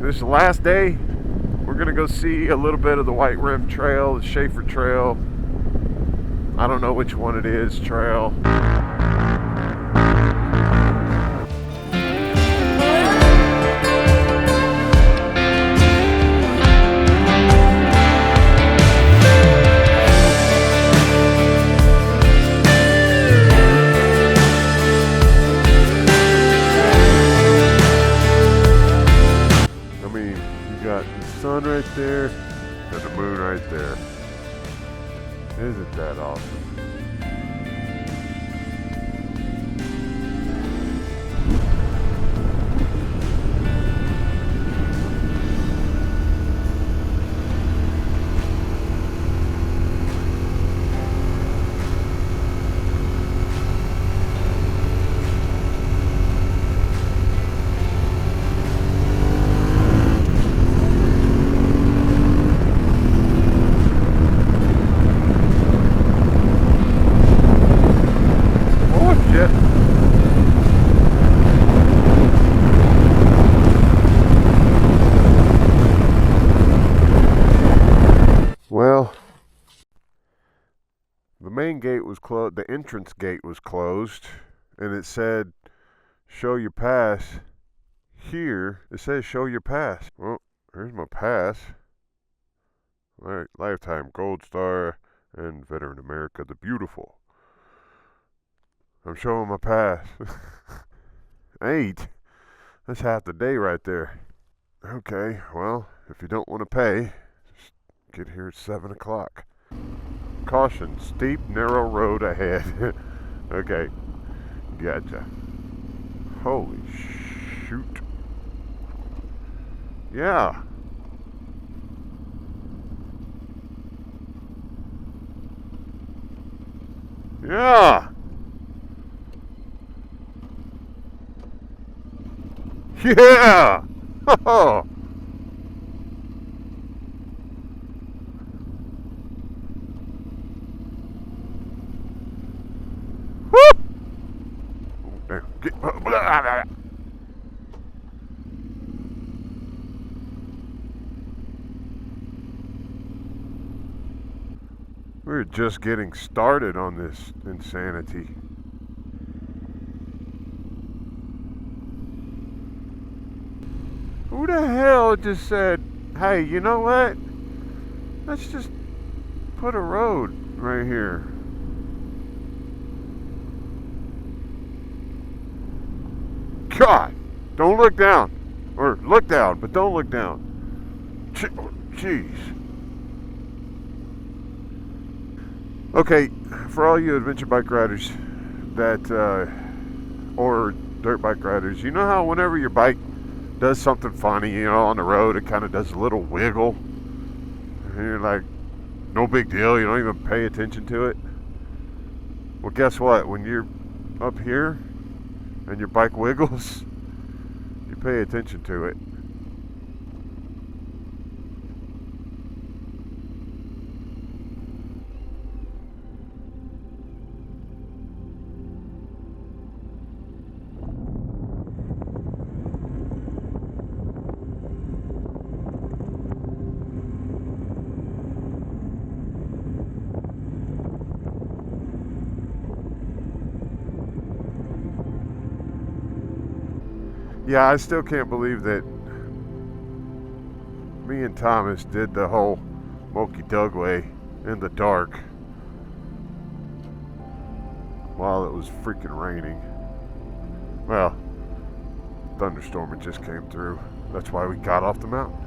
This is the last day. We're gonna go see a little bit of the White Rim Trail, the Schaefer Trail. I don't know which one it is, trail. Sun right there and the moon right there. Isn't that awesome? Well, the main gate was closed, the entrance gate was closed, and it said, show your pass. Here, it says show your pass. Well, here's my pass. Lifetime Gold Star and Veteran America the Beautiful. I'm showing my pass. 8? That's half the day right there. Okay, well, if you don't want to pay, get here at 7 o'clock. Caution, steep, narrow road ahead. Okay, gotcha. Holy shoot. Yeah. Yeah. Yeah. Oh. We're just getting started on this insanity. Who the hell just said, hey, you know what? Let's just put a road right here. God, don't look down. Or look down, but don't look down. Jeez. Okay, for all you adventure bike riders that, or dirt bike riders, you know how whenever your bike does something funny, you know, on the road, it kind of does a little wiggle. And you're like, no big deal, you don't even pay attention to it. Well, guess what? When you're up here and your bike wiggles, you pay attention to it. Yeah, I still can't believe that me and Thomas did the whole Moki Dugway in the dark while it was freaking raining. Well, thunderstorm had just came through. That's why we got off the mountain.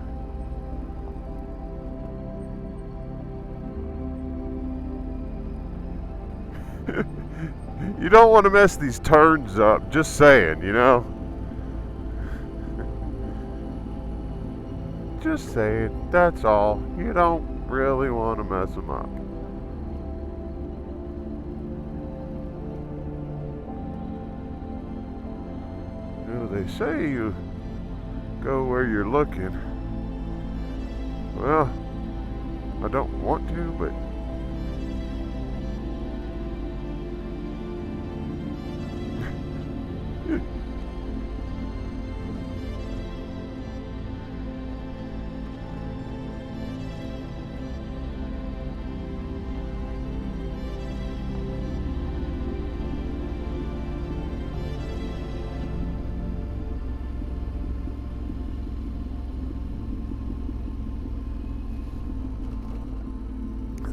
You don't want to mess these turns up, just saying, you know? Just saying, that's all. You don't really want to mess them up. You know, they say you go where you're looking. Well, I don't want to, but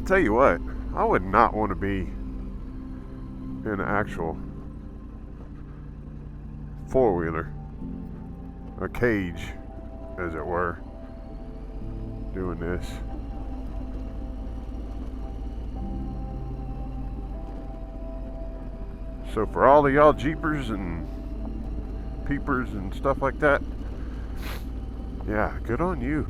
tell you what, I would not want to be in an actual four-wheeler, a cage, as it were, doing this. So for all of y'all Jeepers and Peepers and stuff like that, yeah, good on you.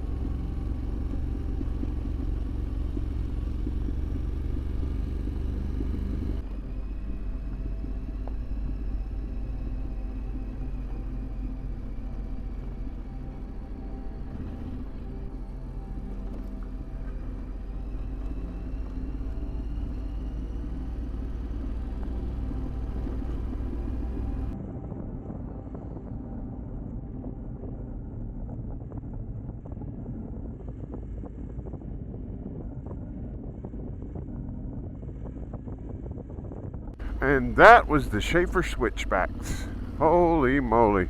And that was the Schaefer switchbacks. Holy moly.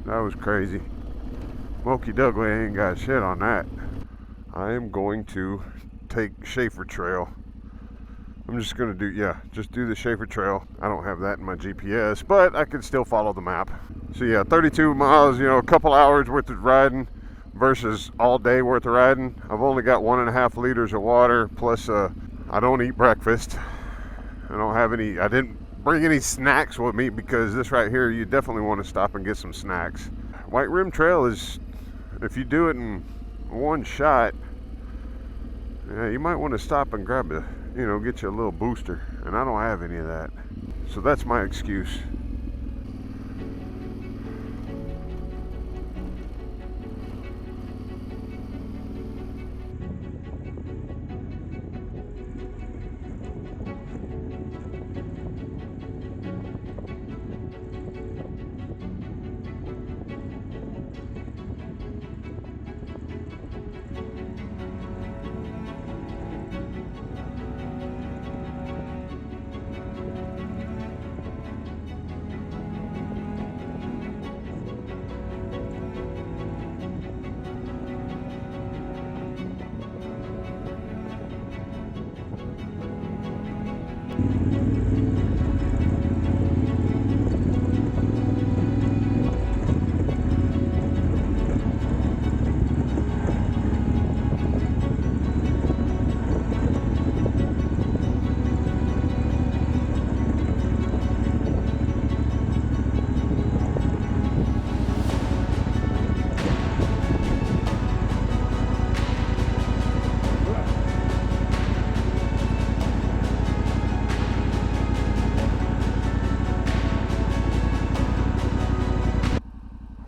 That was crazy. Moki Douglas ain't got shit on that. I am going to take Schaefer Trail. I'm just going to just do the Schaefer Trail. I don't have that in my GPS, but I can still follow the map. So yeah, 32 miles, a couple hours worth of riding versus all day worth of riding. I've only got 1.5 liters of water, plus I don't eat breakfast. I didn't bring any snacks with me because this right here, you definitely want to stop and get some snacks. White Rim Trail is, if you do it in one shot, yeah, you might want to stop and grab get you a little booster. And I don't have any of that. So that's my excuse.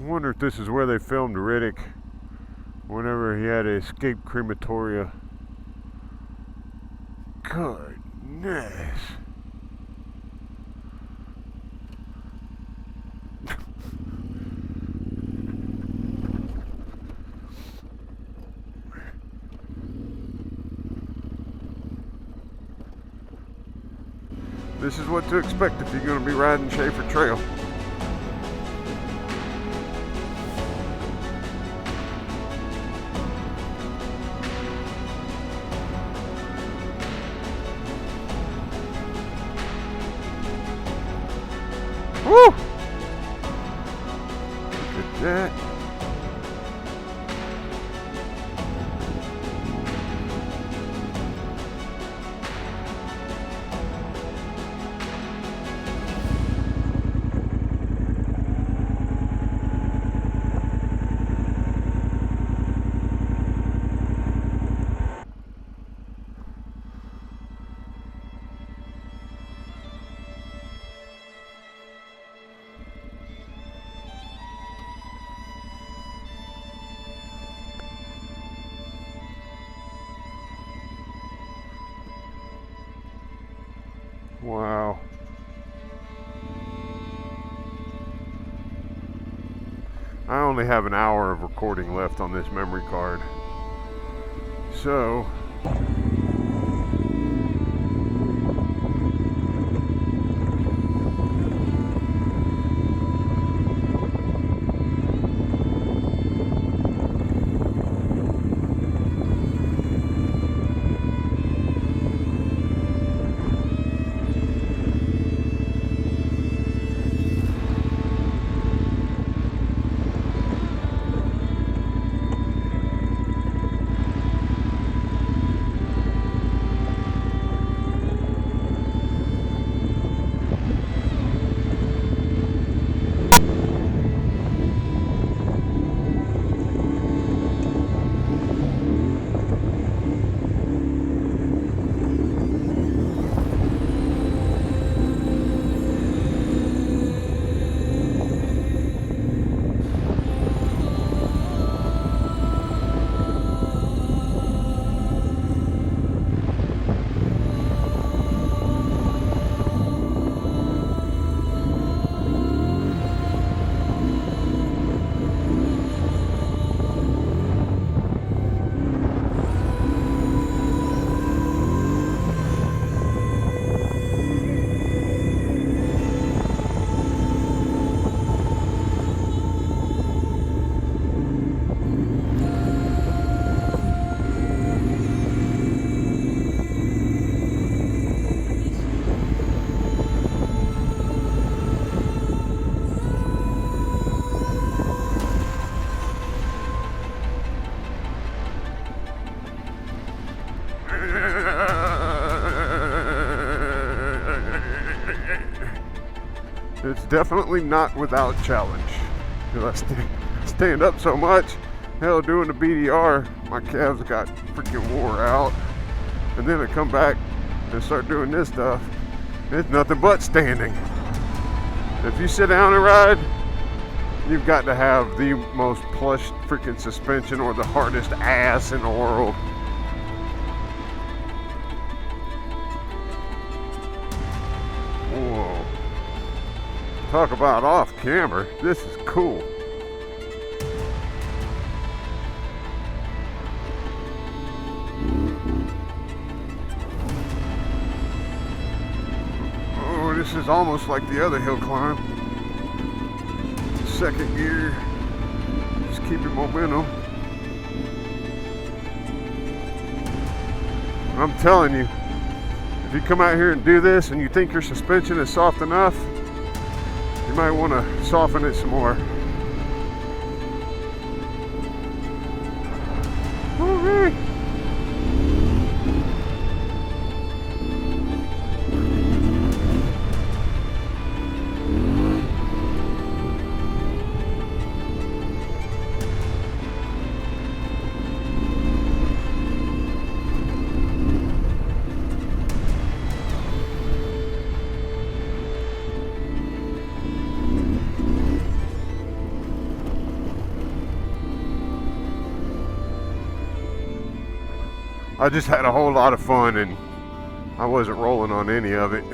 I wonder if this is where they filmed Riddick whenever he had to escape crematoria. Goodness. This is what to expect if you're going to be riding Schaefer Trail. Woo! Look at that. Wow. I only have an hour of recording left on this memory card. So, it's definitely not without challenge. Because I stand up so much, hell, doing the BDR, my calves got freaking wore out. And then I come back and start doing this stuff, it's nothing but standing. If you sit down and ride, you've got to have the most plush freaking suspension or the hardest ass in the world. Whoa. Talk about off camera. This is cool. Oh, this is almost like the other hill climb. Second gear. Just keeping momentum. I'm telling you, if you come out here and do this and you think your suspension is soft enough, you might want to soften it some more. Woo-wee. I just had a whole lot of fun and I wasn't rolling on any of it.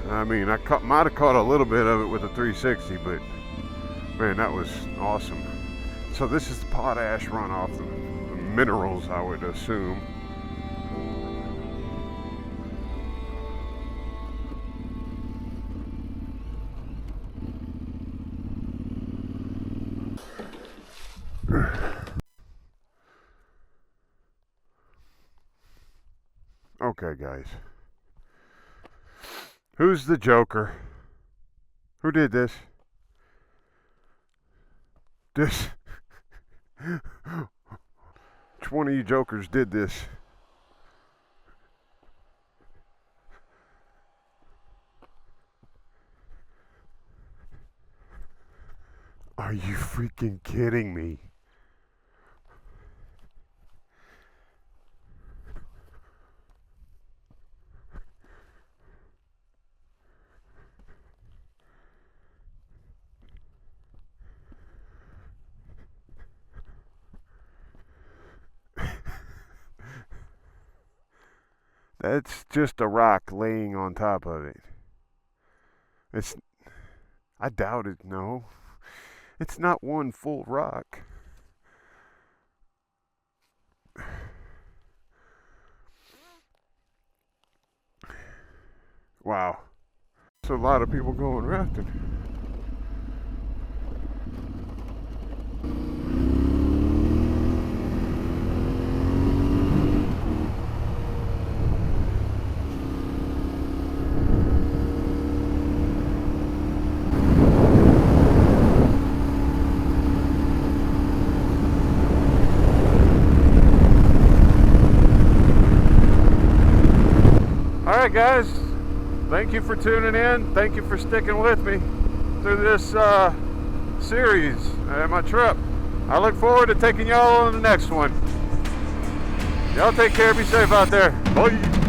I mean, I might have caught a little bit of it with a 360, but man, that was awesome. So this is the potash runoff, the minerals, I would assume. Okay, guys. Who's the Joker? Who did this? Which one of you jokers did this? Are you freaking kidding me? That's just a rock laying on top of it. I doubt it, no. It's not one full rock. Wow. There's a lot of people going rafting. Alright guys, thank you for tuning in. Thank you for sticking with me through this series at my trip. I look forward to taking y'all on the next one. Y'all take care, be safe out there. Bye.